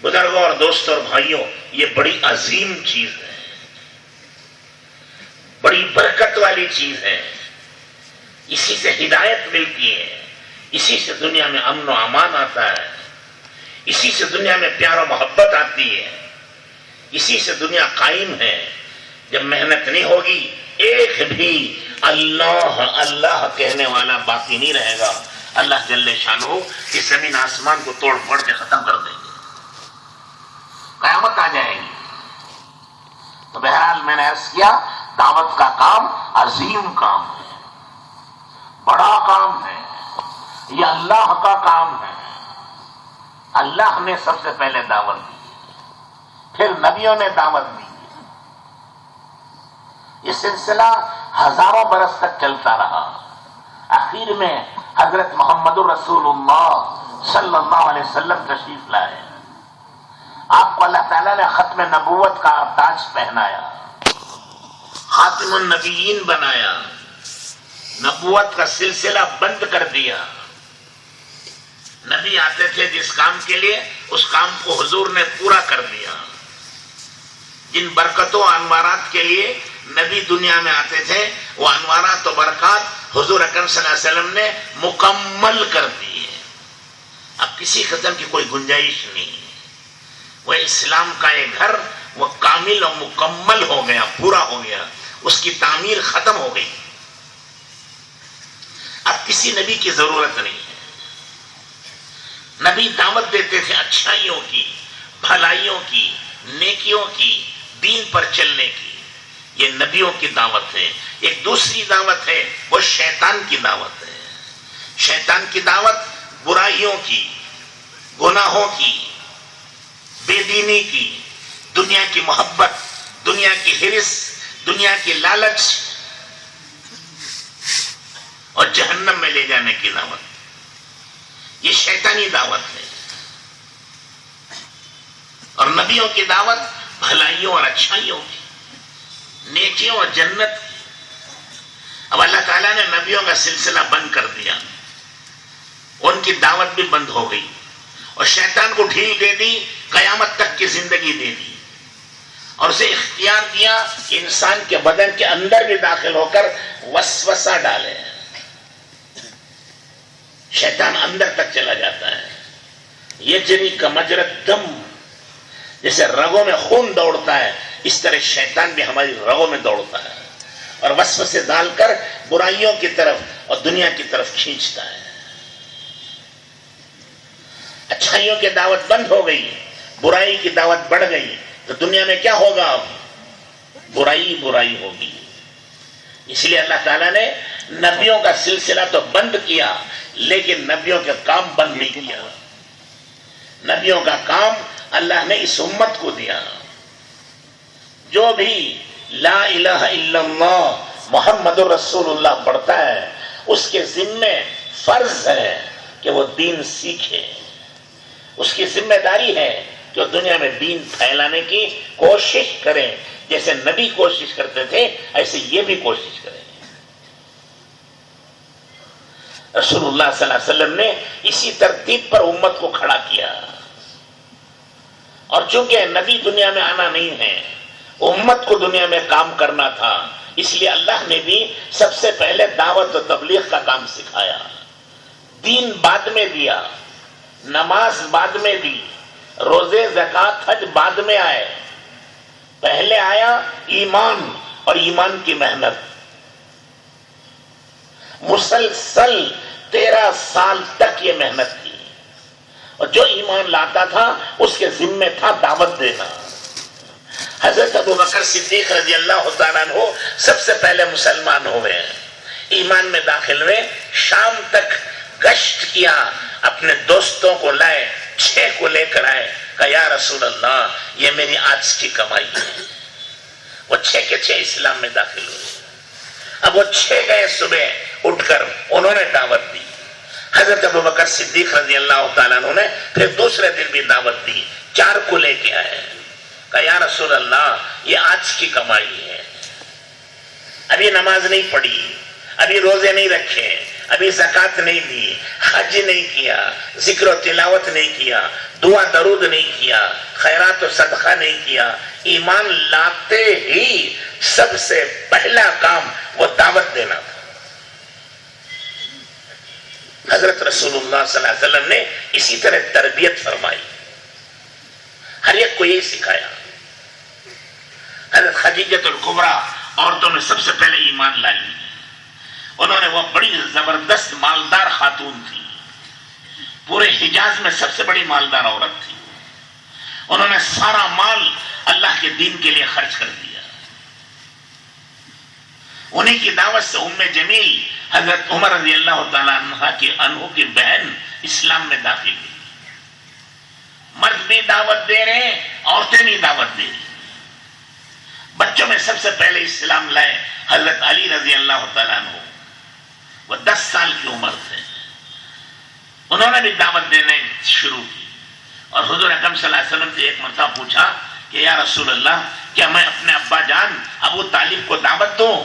بزرگوں اور دوستوں اور بھائیوں، یہ بڑی عظیم چیز ہے، بڑی برکت والی چیز ہے. اسی سے ہدایت ملتی ہے، اسی سے دنیا میں امن و امان آتا ہے، اسی سے دنیا میں پیار و محبت آتی ہے، اسی سے دنیا قائم ہے. جب محنت نہیں ہوگی، ایک بھی اللہ اللہ کہنے والا باقی نہیں رہے گا. اللہ جل شانہ اس زمین آسمان کو توڑ پھوڑ کے ختم کر دیں گے، قیامت آ جائے گی. تو بہرحال میں نے عرض کیا، دعوت کا کام عظیم کام ہے، بڑا کام ہے، یہ اللہ کا کام ہے. اللہ نے سب سے پہلے دعوت دی، پھر نبیوں نے دعوت دی. یہ سلسلہ ہزاروں برس تک چلتا رہا. آخر میں حضرت محمد رسول اللہ صلی اللہ علیہ وسلم تشریف لائے. آپ کو اللہ تعالیٰ نے ختم نبوت کا تاج پہنایا، خاتم النبیین بنایا، نبوت کا سلسلہ بند کر دیا. نبی آتے تھے جس کام کے لیے، اس کام کو حضور نے پورا کر دیا. جن برکتوں انوارات کے لیے نبی دنیا میں آتے تھے، وہ انوارات و برکات حضور اکرم صلی اللہ علیہ وسلم نے مکمل کر دیے. اب کسی قسم کی کوئی گنجائش نہیں. وہ اسلام کا ایک گھر وہ کامل و مکمل ہو گیا، پورا ہو گیا، اس کی تعمیر ختم ہو گئی. اب کسی نبی کی ضرورت نہیں ہے. نبی دعوت دیتے تھے اچھائیوں کی، بھلائیوں کی، نیکیوں کی، دین پر چلنے کی. یہ نبیوں کی دعوت ہے. ایک دوسری دعوت ہے، وہ شیطان کی دعوت ہے. شیطان کی دعوت برائیوں کی، گناہوں کی، بے دینی کی، دنیا کی محبت، دنیا کی حرص، دنیا کی لالچ اور جہنم میں لے جانے کی دعوت. یہ شیطانی دعوت ہے. اور نبیوں کی دعوت بھلائیوں اور اچھائیوں کی، نیکیوں اور جنت. اب اللہ تعالیٰ نے نبیوں کا سلسلہ بند کر دیا، ان کی دعوت بھی بند ہو گئی، اور شیطان کو ڈھیل دے دی، قیامت تک کی زندگی دے دی، اور اسے اختیار دیا کہ انسان کے بدن کے اندر بھی داخل ہو کر وسوسہ ڈالے. شیطان اندر تک چلا جاتا ہے. یجری کا مجرد دم، جیسے رگوں میں خون دوڑتا ہے، اس طرح شیطان بھی ہماری رگوں میں دوڑتا ہے اور وسوسے ڈال کر برائیوں کی طرف اور دنیا کی طرف کھینچتا ہے. اچھائیوں کی دعوت بند ہو گئی، برائی کی دعوت بڑھ گئی، تو دنیا میں کیا ہوگا؟ اب برائی برائی ہوگی. اس لیے اللہ تعالیٰ نے نبیوں کا سلسلہ تو بند کیا، لیکن نبیوں کا کام بند نہیں کیا. نبیوں کا کام اللہ نے اس امت کو دیا. جو بھی لا الہ الا اللہ محمد رسول اللہ پڑھتا ہے، اس کے ذمے فرض ہے کہ وہ دین سیکھے. اس کی ذمہ داری ہے کہ وہ دنیا میں دین پھیلانے کی کوشش کرے. جیسے نبی کوشش کرتے تھے، ایسے یہ بھی کوشش کریں. رسول اللہ صلی اللہ علیہ وسلم نے اسی ترتیب پر امت کو کھڑا کیا. اور چونکہ نبی دنیا میں آنا نہیں ہے، امت کو دنیا میں کام کرنا تھا، اس لیے اللہ نے بھی سب سے پہلے دعوت و تبلیغ کا کام سکھایا. دین بعد میں دیا، نماز بعد میں دی، روزے زکوٰۃ حج بعد میں آئے. پہلے آیا ایمان اور ایمان کی محنت. مسلسل 13 سال تک یہ محنت کی، اور جو ایمان لاتا تھا اس کے ذمے تھا دعوت دینا. حضرت ابوبکر صدیق رضی اللہ تعالیٰ عنہ سب سے پہلے مسلمان ہوئے، ایمان میں داخل ہوئے. شام تک گشت کیا، اپنے دوستوں کو لائے، 6 کو لے کر آئے. کہا یا رسول اللہ، یہ میری آج کی کمائی ہے. وہ 6 کے 6 اسلام میں داخل ہوئے. اب وہ 6 گئے صبح اٹھ کر، انہوں نے دعوت دی. حضرت ابوبکر صدیق رضی اللہ تعالیٰ عنہ نے پھر دوسرے دن بھی دعوت دی، 4 کو لے کے آئے. کہا یا رسول اللہ، یہ آج کی کمائی ہے. ابھی نماز نہیں پڑھی، ابھی روزے نہیں رکھے، ابھی زکوٰۃ نہیں دی، حج نہیں کیا، ذکر و تلاوت نہیں کیا، دعا درود نہیں کیا، خیرات و صدقہ نہیں کیا، ایمان لاتے ہی سب سے پہلا کام وہ دعوت دینا تھا۔ حضرت رسول اللہ صلی اللہ علیہ وسلم نے اسی طرح تربیت فرمائی، ہر ایک کو یہی سکھایا۔ حضرت خدیجہ الکبریٰ عورتوں میں سب سے پہلے ایمان لائی، انہوں نے وہ بڑی زبردست مالدار خاتون تھی، پورے حجاز میں سب سے بڑی مالدار عورت تھی، انہوں نے سارا مال اللہ کے دین کے لیے خرچ کر دیا۔ انہی کی دعوت سے ام جمیل حضرت عمر رضی اللہ تعالیٰ عنہ کی بہن اسلام میں داخل ہوئی۔ مرد بھی دعوت دے رہے ہیں، عورتیں بھی دعوت دے رہی۔ بچوں میں سب سے پہلے اسلام لائے حضرت علی رضی اللہ تعالیٰ عنہ، وہ 10 سال کی عمر تھے، انہوں نے بھی دعوت دینے شروع کی۔ اور حضور اکرم صلی اللہ علیہ وسلم سے ایک مرتبہ پوچھا کہ یا رسول اللہ، کیا میں اپنے ابا جان ابو طالب کو دعوت دوں؟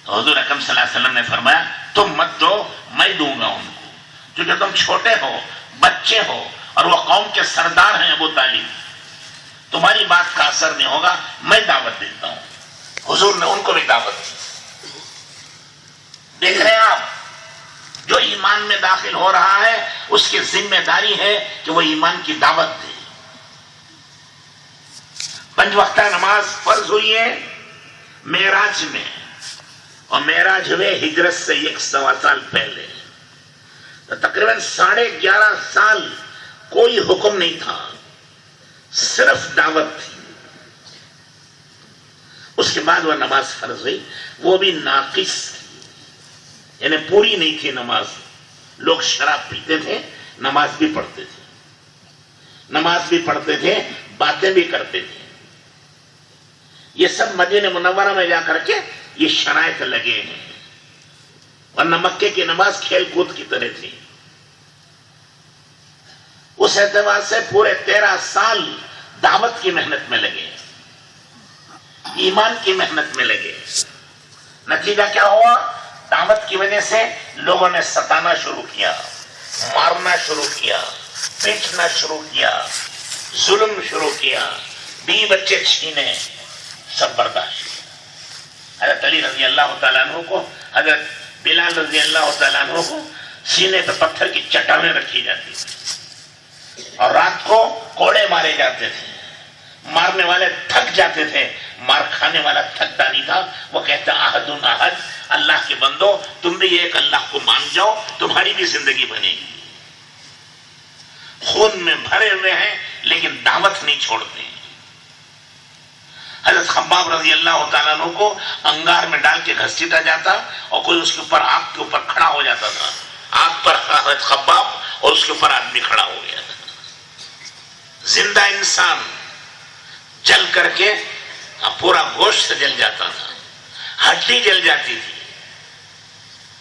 تو حضور اکرم صلی اللہ علیہ وسلم نے فرمایا تم مت دو، میں دوں گا ان کو، کیونکہ تم چھوٹے ہو، بچے ہو، اور وہ قوم کے سردار ہیں ابو طالب، تمہاری بات کا اثر نہیں ہوگا، میں دعوت دیتا ہوں۔ حضور نے ان کو بھی دعوت دی۔ دیکھ رہے ہیں آپ، جو ایمان میں داخل ہو رہا ہے اس کی ذمہ داری ہے کہ وہ ایمان کی دعوت دے۔ 5 وقتہ نماز فرض ہوئی ہے معراج میں، اور معراج ہوئے ہجرت سے 1.25 سال پہلے، تو تقریباً 11.5 سال کوئی حکم نہیں تھا، صرف دعوت تھی۔ اس کے بعد وہ نماز فرض ہوئی، وہ بھی ناقص تھی، یعنی پوری نہیں تھی نماز۔ لوگ شراب پیتے تھے، نماز بھی پڑھتے تھے، باتیں بھی کرتے تھے۔ یہ سب مدینہ منورہ میں جا کر کے یہ شرائط لگے ہیں، ورنہ مکے کی نماز کھیل کود کی طرح تھی۔ اس اعتبار سے پورے 13 سال دعوت کی محنت میں لگے، ایمان کی محنت میں لگے۔ نتیجہ کیا ہوا؟ دعوت کی وجہ سے لوگوں نے ستانا شروع کیا، مارنا شروع کیا، پیٹنا شروع کیا، ظلم شروع کیا، بیوی بچے چھینے، سب برداشت۔ حضرت علی رضی اللہ تعالیٰ عنہ کو، حضرت بلال رضی اللہ تعالیٰ عنہ کو سینے پہ پتھر کی چٹانیں رکھی جاتی تھی، اور رات کو کوڑے مارے جاتے تھے۔ مارنے والے تھک جاتے تھے، مار کھانے والا تھکتا نہیں تھا۔ وہ کہتا احد احد، اللہ کے بندو تم بھی ایک اللہ کو مان جاؤ، تمہاری بھی زندگی بنے گی۔ خون میں بھرے ہوئے ہیں لیکن دعوت نہیں چھوڑتے۔ حضرت خباب رضی اللہ تعالیٰ عنہ کو انگار میں ڈال کے گھسیٹا جاتا، اور کوئی اس کے اوپر آگ کے اوپر کھڑا ہو جاتا تھا، آگ پر حضرت خباب اور اس کے اوپر آدمی کھڑا ہو گیا تھا۔ زندہ انسان جل کر کے پورا گوشت جل جاتا تھا، ہڈی جل جاتی تھی،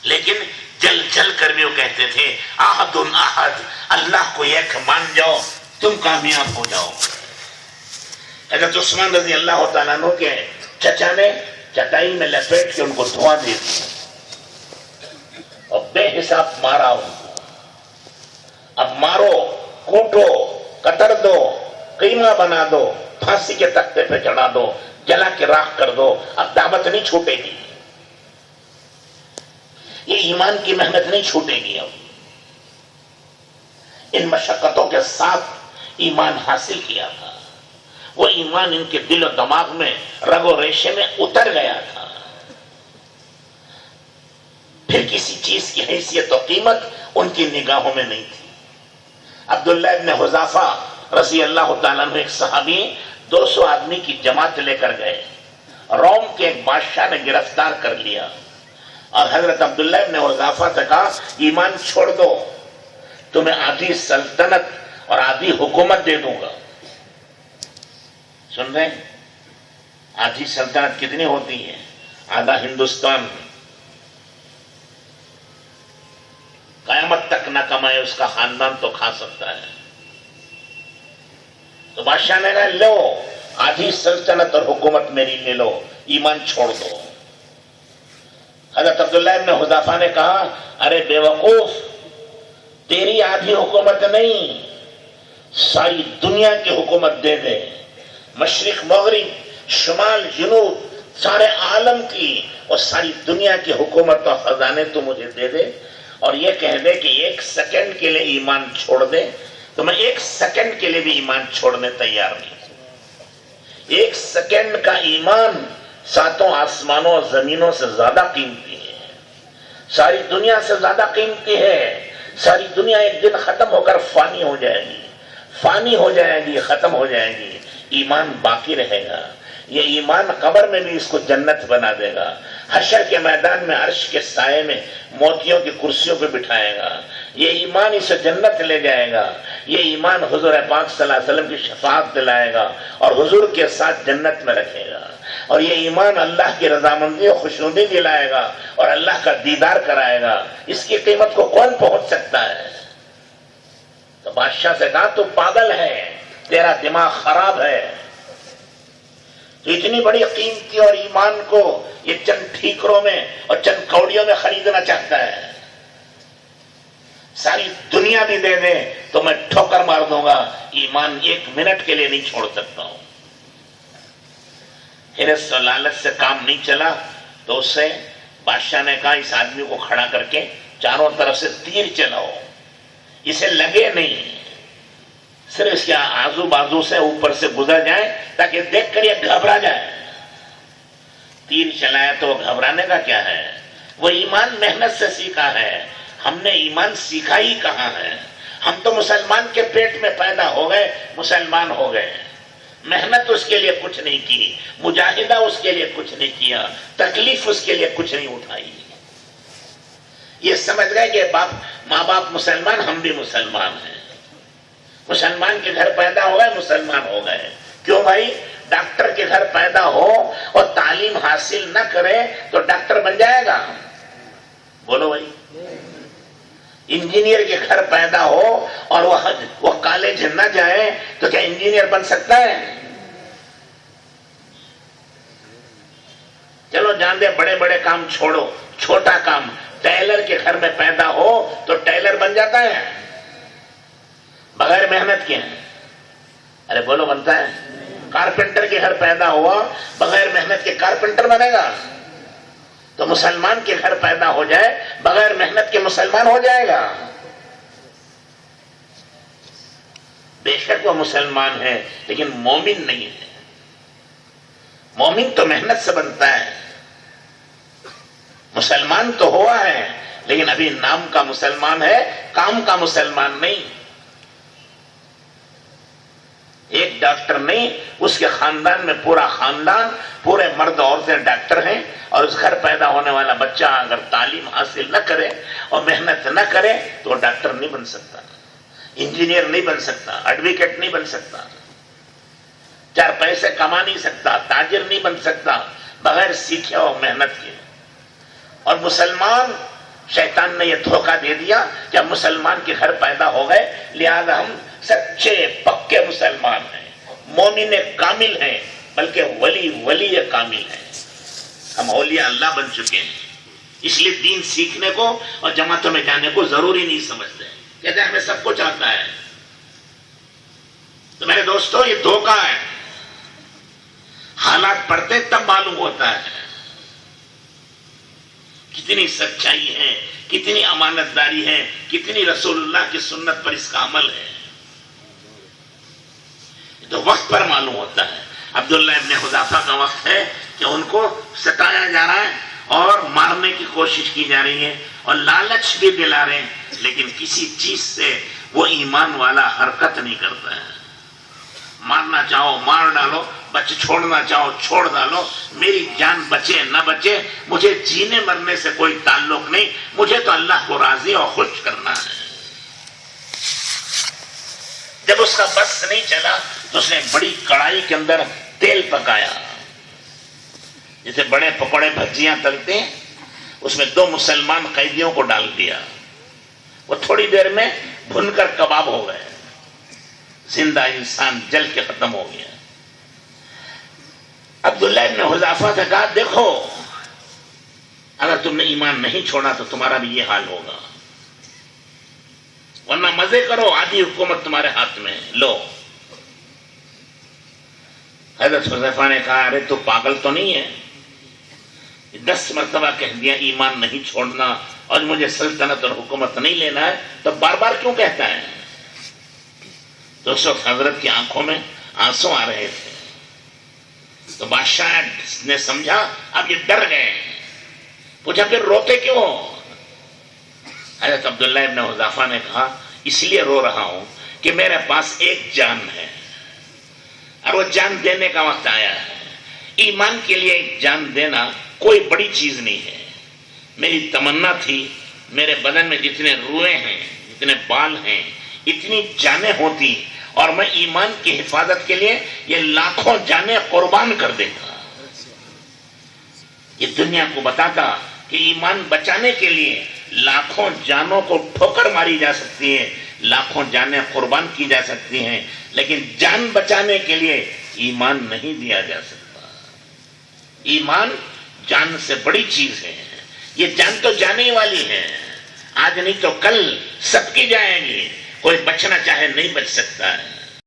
لیکن جل جل کر بھی وہ کہتے تھے احد احد، اللہ کو ایک مان جاؤ، تم کامیاب ہو جاؤ۔ حضرت عثمان رضی اللہ تعالیٰ عنہ کے چچا نے چٹائی میں لپیٹ کے ان کو دھواں دے دی اور بے حساب مارا ان کو۔ اب مارو، کوٹو، کتر دو، قیمہ بنا دو، پھانسی کے تختے پہ چڑھا دو، جلا کے راکھ کر دو، اب دعوت نہیں چھوٹے گی، یہ ایمان کی محنت نہیں چھوٹے گی۔ اب ان مشقتوں کے ساتھ ایمان حاصل کیا تھا، وہ ایمان ان کے دل و دماغ میں، رگ و ریشے میں اتر گیا تھا۔ پھر کسی چیز کی حیثیت و قیمت ان کی نگاہوں میں نہیں تھی۔ عبداللہ ابن حذافہ رضی اللہ تعالیٰ عنہ ایک صحابی 200 آدمی کی جماعت لے کر گئے، روم کے ایک بادشاہ نے گرفتار کر لیا، اور حضرت عبداللہ ابن حذافہ سے کہا ایمان چھوڑ دو، تمہیں آدھی سلطنت اور آدھی حکومت دے دوں گا۔ سن رہے ہیں؟ آدھی سلطنت کتنی ہوتی ہے؟ آدھا ہندوستان، قیامت تک نہ کمائے اس کا خاندان تو کھا سکتا ہے۔ تو بادشاہ نے کہا لو، آدھی سلطنت اور حکومت میری لے لو، ایمان چھوڑ دو۔ حضرت عبداللہ ابن حذافہ نے کہا ارے بے وقوف، تیری آدھی حکومت نہیں، ساری دنیا کی حکومت دے دے، مشرق مغرب شمال جنوب سارے عالم کی اور ساری دنیا کی حکومت اور خزانے تو مجھے دے دے، اور یہ کہہ دے کہ ایک سیکنڈ کے لیے ایمان چھوڑ دے، تو میں ایک سیکنڈ کے لیے بھی ایمان چھوڑنے تیار نہیں۔ ایک سیکنڈ کا ایمان ساتوں آسمانوں اور زمینوں سے زیادہ قیمتی ہے، ساری دنیا سے زیادہ قیمتی ہے۔ ساری دنیا ایک دن ختم ہو کر فانی ہو جائے گی، فانی ہو جائے گی، ختم ہو جائے گی، ایمان باقی رہے گا۔ یہ ایمان قبر میں بھی اس کو جنت بنا دے گا، حشر کے میدان میں عرش کے سائے میں موتیوں کی کرسیوں پہ بٹھائے گا، یہ ایمان اسے جنت لے جائے گا، یہ ایمان حضور پاک صلی اللہ علیہ وسلم کی شفاعت دلائے گا اور حضور کے ساتھ جنت میں رکھے گا، اور یہ ایمان اللہ کی رضامندی اور خوشنودی دلائے گا اور اللہ کا دیدار کرائے گا۔ اس کی قیمت کو کون پہنچ سکتا ہے؟ تو بادشاہ سے کہا تو پاگل ہے، تیرا دماغ خراب ہے، تو اتنی بڑی قیمتی اور ایمان کو یہ چند ٹھیکروں میں اور چند کوڑیوں میں خریدنا چاہتا ہے۔ ساری دنیا بھی دے دے تو میں ٹھوکر مار دوں گا، ایمان ایک منٹ کے لیے نہیں چھوڑ سکتا ہوں۔ حرص و لالچ سے کام نہیں چلا تو اس سے بادشاہ نے کہا اس آدمی کو کھڑا کر کے چاروں طرف سے تیر چلاؤ، اسے لگے نہیں، صرف اس کے آزو بازو سے اوپر سے گزر جائے تاکہ دیکھ کر یہ گھبرا جائے۔ تیر چلایا تو گھبرانے کا کیا ہے؟ وہ ایمان محنت سے سیکھا ہے، ہم نے ایمان سیکھا ہی کہاں ہے؟ ہم تو مسلمان کے پیٹ میں پیدا ہو گئے، مسلمان ہو گئے، محنت اس کے لیے کچھ نہیں کی، مجاہدہ اس کے لیے کچھ نہیں کیا، تکلیف اس کے لیے کچھ نہیں اٹھائی۔ یہ سمجھ گئے کہ ماں باپ مسلمان، ہم بھی مسلمان ہیں، مسلمان کے گھر پیدا ہو گئے، مسلمان ہو گئے۔ کیوں بھائی؟ ڈاکٹر کے گھر پیدا ہو اور تعلیم حاصل نہ کرے تو ڈاکٹر بن جائے گا؟ بولو بھائی۔ انجینئر کے گھر پیدا ہو اور وہ کالج نہ جائے تو کیا انجینئر بن سکتا ہے؟ چلو جان دے، بڑے بڑے کام چھوڑو، چھوٹا کام، ٹیلر کے گھر میں پیدا ہو تو ٹیلر بن جاتا ہے بغیر محنت کے؟ ارے بولو، بنتا ہے؟ کارپینٹر کے گھر پیدا ہوا، بغیر محنت کے کارپینٹر بنے گا؟ تو مسلمان کے گھر پیدا ہو جائے، بغیر محنت کے مسلمان ہو جائے گا؟ بے شک وہ مسلمان ہے لیکن مومن نہیں ہے۔ مومن تو محنت سے بنتا ہے، مسلمان تو ہوا ہے لیکن ابھی نام کا مسلمان ہے، کام کا مسلمان نہیں۔ ایک ڈاکٹر نہیں، اس کے خاندان میں پورا خاندان، پورے مرد عورتیں ڈاکٹر ہیں، اور اس گھر پیدا ہونے والا بچہ اگر تعلیم حاصل نہ کرے اور محنت نہ کرے تو وہ ڈاکٹر نہیں بن سکتا، انجینئر نہیں بن سکتا، ایڈوکیٹ نہیں بن سکتا، چار پیسے کما نہیں سکتا، تاجر نہیں بن سکتا بغیر سیکھے اور محنت کے۔ اور مسلمان، شیطان نے یہ دھوکہ دے دیا کہ ہم مسلمان کے گھر پیدا ہو گئے لہذا ہم سچے پکے مسلمان ہیں، مومن کامل ہیں، بلکہ ولی کامل ہیں، ہم اولیاء اللہ بن چکے ہیں۔ اس لیے دین سیکھنے کو اور جماعتوں میں جانے کو ضروری نہیں سمجھتے، کہتے ہیں ہمیں سب کچھ آتا ہے۔ تو میرے دوستو، یہ دھوکہ ہے، حالات پڑھتے تب معلوم ہوتا ہے کتنی سچائی ہے، کتنی امانت داری ہے، کتنی رسول اللہ کی سنت پر اس کا عمل ہے، تو وقت پر معلوم ہوتا ہے۔ عبداللہ ابن حذافہ کا وقت ہے کہ ان کو ستایا جا رہا ہے اور مارنے کی کوشش کی جا رہی ہے اور لالچ بھی دلا رہے ہیں، لیکن کسی چیز سے وہ ایمان والا حرکت نہیں کرتا ہے۔ مارنا چاہو مار ڈالو، چھوڑنا چاہو چھوڑ ڈالو، میری جان بچے نہ بچے مجھے جینے مرنے سے کوئی تعلق نہیں، مجھے تو اللہ کو راضی اور خوش کرنا ہے۔ جب اس کا بس نہیں چلا تو اس نے بڑی کڑائی کے اندر تیل پکایا، جیسے بڑے پکوڑے بھجیاں تلتے ہیں، اس میں 2 مسلمان قیدیوں کو ڈال دیا، وہ تھوڑی دیر میں بھن کر کباب ہو گئے، زندہ انسان جل کے ختم ہو گیا۔ عبداللہ ابن حذافہ نے کہا دیکھو اگر تم نے ایمان نہیں چھوڑا تو تمہارا بھی یہ حال ہوگا۔ ورنہ مزے کرو، آدھی حکومت تمہارے ہاتھ میں لو۔ حضرت حذیفہ نے کہا ارے تو پاگل تو نہیں ہے، 10 مرتبہ کہہ دیا ایمان نہیں چھوڑنا اور مجھے سلطنت اور حکومت نہیں لینا ہے، تو بار بار کیوں کہتا ہے؟ تو اس وقت حضرت کی آنکھوں میں آنسو آ رہے تھے۔ تو بادشاہ نے سمجھا اب یہ ڈر گئے، پوچھا پھر روتے کیوں؟ حضرت عبداللہ ابن حذیفہ نے کہا اس لیے رو رہا ہوں کہ میرے پاس ایک جان ہے اور وہ جان دینے کا وقت آیا ہے۔ ایمان کے لیے ایک جان دینا کوئی بڑی چیز نہیں ہے۔ میری تمنا تھی میرے بدن میں جتنے روئے ہیں، جتنے بال ہیں، اتنی جانیں ہوتی اور میں ایمان کی حفاظت کے لیے یہ لاکھوں جانیں قربان کر دیتا۔ یہ دنیا کو بتاتا کہ ایمان بچانے کے لیے لاکھوں جانوں کو ٹھوکر ماری جا سکتی ہے، لاکھوں جانیں قربان کی جا سکتی ہیں، لیکن جان بچانے کے لیے ایمان نہیں دیا جا سکتا۔ ایمان جان سے بڑی چیز ہے۔ یہ جان تو جانے ہی والی ہے، آج نہیں تو کل سب کی جائے گی، کوئی بچنا چاہے نہیں بچ سکتا ہے۔